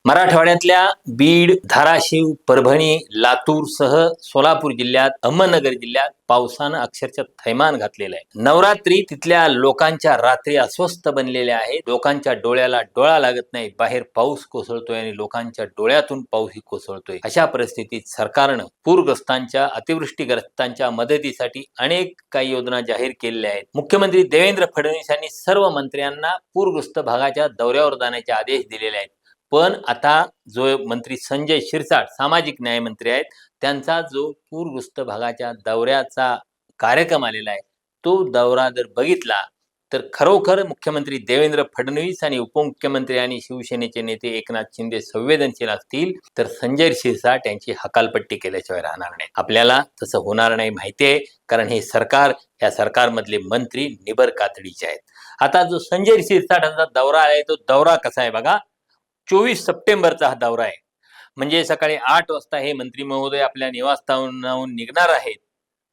मराठवाड्यातल्या बीड, धाराशिव, परभणी, लातूर सह सोलापूर जिल्ह्यात, अहमदनगर जिल्ह्यात पावसानं अक्षरशः थैमान घातलेलं आहे. नवरात्री तिथल्या लोकांच्या रात्री अस्वस्थ बनलेल्या आहेत. लोकांच्या डोळ्याला डोळा लागत नाही. बाहेर पाऊस कोसळतोय आणि लोकांच्या डोळ्यातून पाऊसही कोसळतोय. अशा परिस्थितीत सरकारनं पूरग्रस्तांच्या, अतिवृष्टीग्रस्तांच्या मदतीसाठी अनेक काही योजना जाहीर केलेल्या आहेत. मुख्यमंत्री देवेंद्र फडणवीस यांनी सर्व मंत्र्यांना पूरग्रस्त भागाच्या दौऱ्यावर जाण्याचे आदेश दिलेले आहेत. पण आता जो मंत्री संजय शिरसाट सामाजिक न्याय मंत्री आहेत, त्यांचा जो पूरग्रस्त भागाच्या दौऱ्याचा कार्यक्रम आलेला आहे, तो दौरा जर बघितला तर खरोखर मुख्यमंत्री देवेंद्र फडणवीस आणि उपमुख्यमंत्री आणि शिवसेनेचे नेते एकनाथ शिंदे संवेदनशील असतील तर संजय शिरसाट यांची हकालपट्टी केल्याशिवाय राहणार नाही. आपल्याला तसं होणार नाही माहिती आहे, कारण हे सरकार, या सरकारमधले मंत्री निबर कातडीचे आहेत. आता जो संजय शिरसाटांचा दौरा आहे, तो दौरा कसा आहे बघा. 24 सप्टेंबरचा हा दौरा आहे. म्हणजे सकाळी 8 वाजता हे मंत्री महोदय आपल्या निवासस्थानावरून निघणार आहेत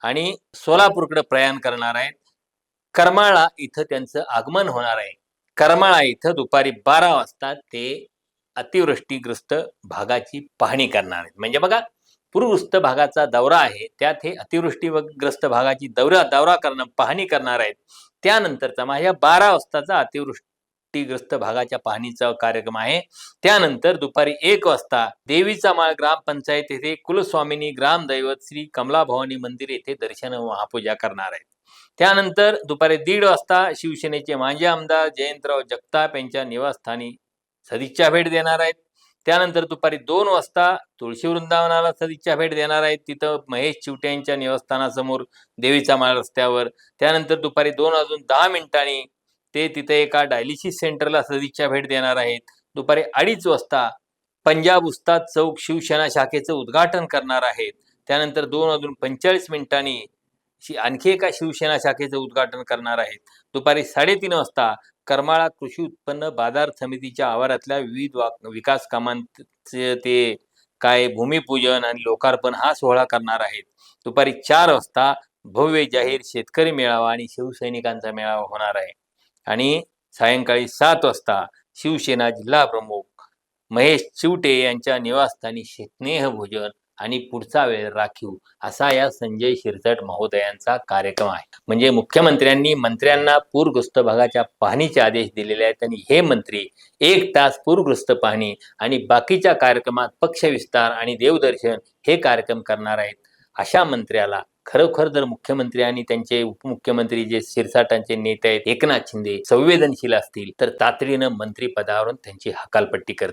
आणि सोलापूरकडे प्रयाण करणार आहेत. करमाळा इथं त्यांचं आगमन होणार आहे. करमाळा इथं दुपारी 12 वाजता ते अतिवृष्टीग्रस्त भागाची पाहणी करणार आहेत. म्हणजे बघा, पूरग्रस्त भागाचा दौरा आहे, त्यात हे अतिवृष्टीग्रस्त भागाची पाहणी करणार आहेत. त्यानंतरचा माझ्या 12 वाजताचा अतिवृष्टीग्रस्त भागाच्या पाहणीचा कार्यक्रम आहे. त्यानंतर दुपारी 1 वाजता देवीचा माळ ग्रामपंचायत येथे कुलस्वामिनी ग्रामदैवत श्री कमलाभवानी मंदिर येथे दर्शन व महापूजा करणार आहेत. त्यानंतर दुपारी 1:30 वाजता शिवसेनेचे माजी आमदार जयंतराव जगताप यांच्या निवासस्थानी सदिच्छा भेट देणार आहेत. त्यानंतर दुपारी 2 वाजता तुळशी वृंदावनाला सदिच्छा भेट देणार आहेत, तिथं महेश चिवटे यांच्या निवासस्थानासमोर देवीचा माळ रस्त्यावर. त्यानंतर दुपारी 2:10 ते तिथे एका डायलिसिस सेंटरला सदिच्छा भेट देणार आहेत. दुपारी 2:30 वाजता पंजाब उस्ताद चौक शिवसेना शाखेचं उद्घाटन करणार आहेत. त्यानंतर 2:45 आणखी एका शिवसेना शाखेचं उद्घाटन करणार आहेत. दुपारी 3:30 वाजता करमाळा कृषी उत्पन्न बाजार समितीच्या आवारातल्या विविध विकास कामांचे ते काय भूमिपूजन आणि लोकार्पण हा सोहळा करणार आहेत. दुपारी 4 वाजता भव्य जाहीर शेतकरी मेळावा आणि शिवसैनिकांचा मेळावा होणार आहे. आणि सायंकाळी 7 वाजता शिवसेना जिल्हा प्रमुख महेश चिवटे यांच्या निवासस्थानी स्नेहभोजन आणि पुढचा वेळ राखीव असा या संजय शिरसाट महोदयांचा कार्यक्रम आहे. म्हणजे मुख्यमंत्र्यांनी मंत्र्यांना पूरग्रस्त भागाच्या पाहणीचे आदेश दिलेले आहेत आणि हे मंत्री 1 तास पूरग्रस्त पाहणी आणि बाकीच्या कार्यक्रमात पक्षविस्तार आणि देवदर्शन हे कार्यक्रम करणार आहेत. अशा मंत्र्याला खरोखर जर मुख्यमंत्री आणि त्यांचे उपमुख्यमंत्री जे शिरसाटांचे नेते आहेत एकनाथ शिंदे संवेदनशील असतील तर तातडीनं मंत्रिपदावरून त्यांची हकालपट्टी करतील.